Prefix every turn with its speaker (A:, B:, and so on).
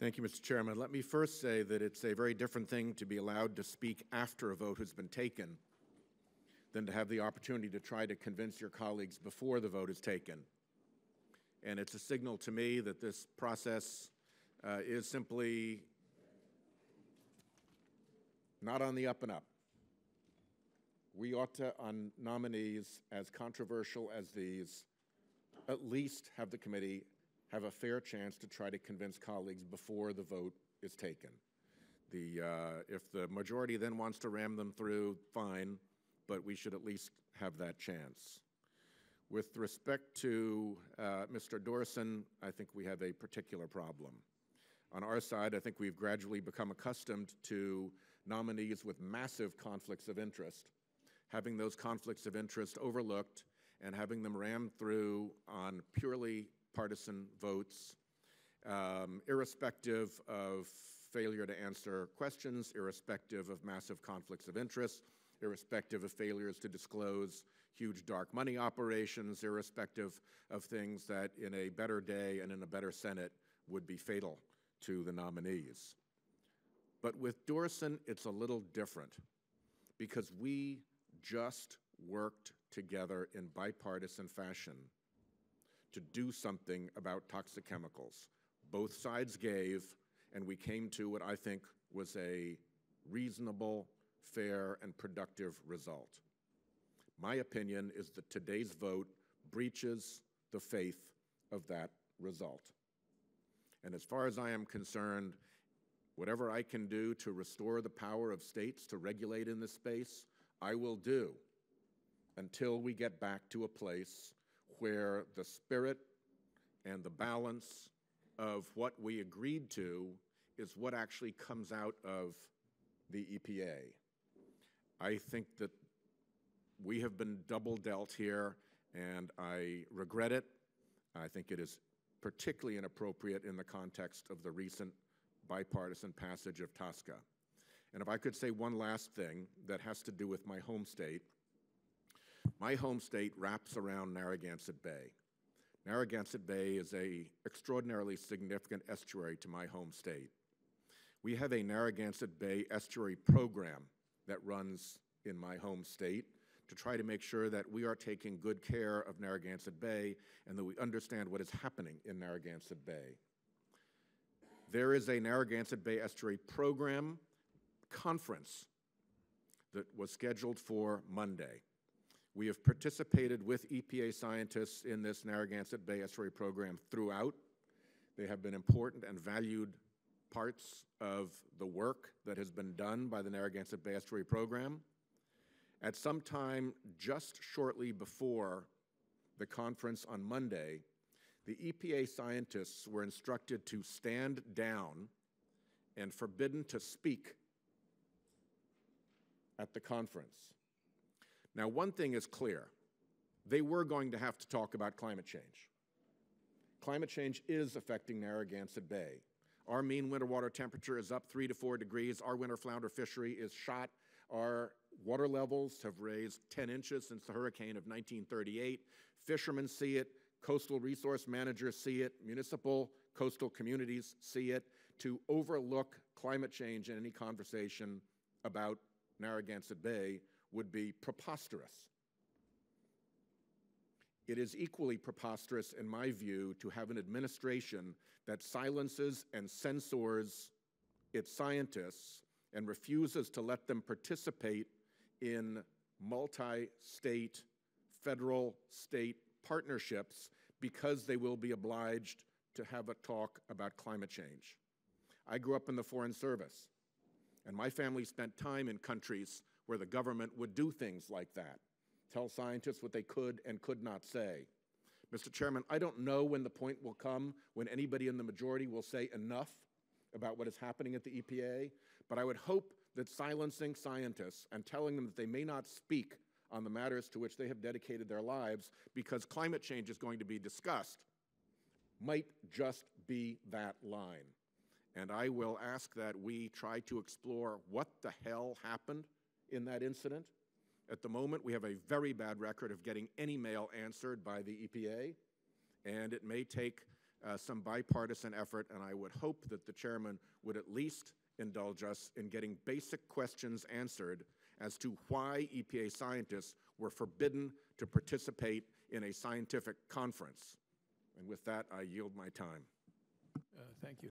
A: Thank you, Mr. Chairman. Let me first say that it's a very different thing to be allowed to speak after a vote has been taken than to have the opportunity to try to convince your colleagues before the vote is taken. And it's a signal to me that this process is simply not on the up and up. We ought to, on nominees as controversial as these, at least have the committee have a fair chance to try to convince colleagues before the vote is taken. If the majority then wants to ram them through, fine, but we should at least have that chance. With respect to Mr. Dourson, I think we have a particular problem. On our side, I think we've gradually become accustomed to nominees with massive conflicts of interest, having those conflicts of interest overlooked and having them rammed through on purely partisan votes, irrespective of failure to answer questions, irrespective of massive conflicts of interest, irrespective of failures to disclose huge dark money operations, irrespective of things that in a better day and in a better Senate would be fatal to the nominees. But with Dourson, it's a little different because we just worked together in bipartisan fashion to do something about toxic chemicals. Both sides gave, and we came to what I think was a reasonable, fair, and productive result. My opinion is that today's vote breaches the faith of that result. And as far as I am concerned, whatever I can do to restore the power of states to regulate in this space, I will do until we get back to a place where the spirit and the balance of what we agreed to is what actually comes out of the EPA. I think that we have been double dealt here, and I regret it. I think it is particularly inappropriate in the context of the recent bipartisan passage of TSCA. And if I could say one last thing that has to do with my home state. My home state wraps around Narragansett Bay. Narragansett Bay is an extraordinarily significant estuary to my home state. We have a Narragansett Bay estuary program that runs in my home state to try to make sure that we are taking good care of Narragansett Bay and that we understand what is happening in Narragansett Bay. There is a Narragansett Bay Estuary Program conference that was scheduled for Monday. We have participated with EPA scientists in this Narragansett Bay Estuary Program throughout. They have been important and valued parts of the work that has been done by the Narragansett Bay Estuary Program. At some time just shortly before the conference on Monday, the EPA scientists were instructed to stand down and forbidden to speak at the conference. Now, one thing is clear. They were going to have to talk about climate change. Climate change is affecting Narragansett Bay. Our mean winter water temperature is up 3 to 4 degrees. Our winter flounder fishery is shot. Our water levels have raised 10 inches since the hurricane of 1938. Fishermen see it. Coastal resource managers see it. Municipal coastal communities see it. To overlook climate change in any conversation about Narragansett Bay would be preposterous. It is equally preposterous, in my view, to have an administration that silences and censors its scientists and refuses to let them participate in multi-state, federal-state partnerships because they will be obliged to have a talk about climate change. I grew up in the Foreign Service, and my family spent time in countries where the government would do things like that, tell scientists what they could and could not say. Mr. Chairman, I don't know when the point will come when anybody in the majority will say enough about what is happening at the EPA, but I would hope that silencing scientists and telling them that they may not speak on the matters to which they have dedicated their lives because climate change is going to be discussed might just be that line. And I will ask that we try to explore what the hell happened in that incident. At the moment, we have a very bad record of getting any mail answered by the EPA, and it may take some bipartisan effort, and I would hope that the chairman would at least indulge us in getting basic questions answered as to why EPA scientists were forbidden to participate in a scientific conference. And with that, I yield my time.
B: Thank you.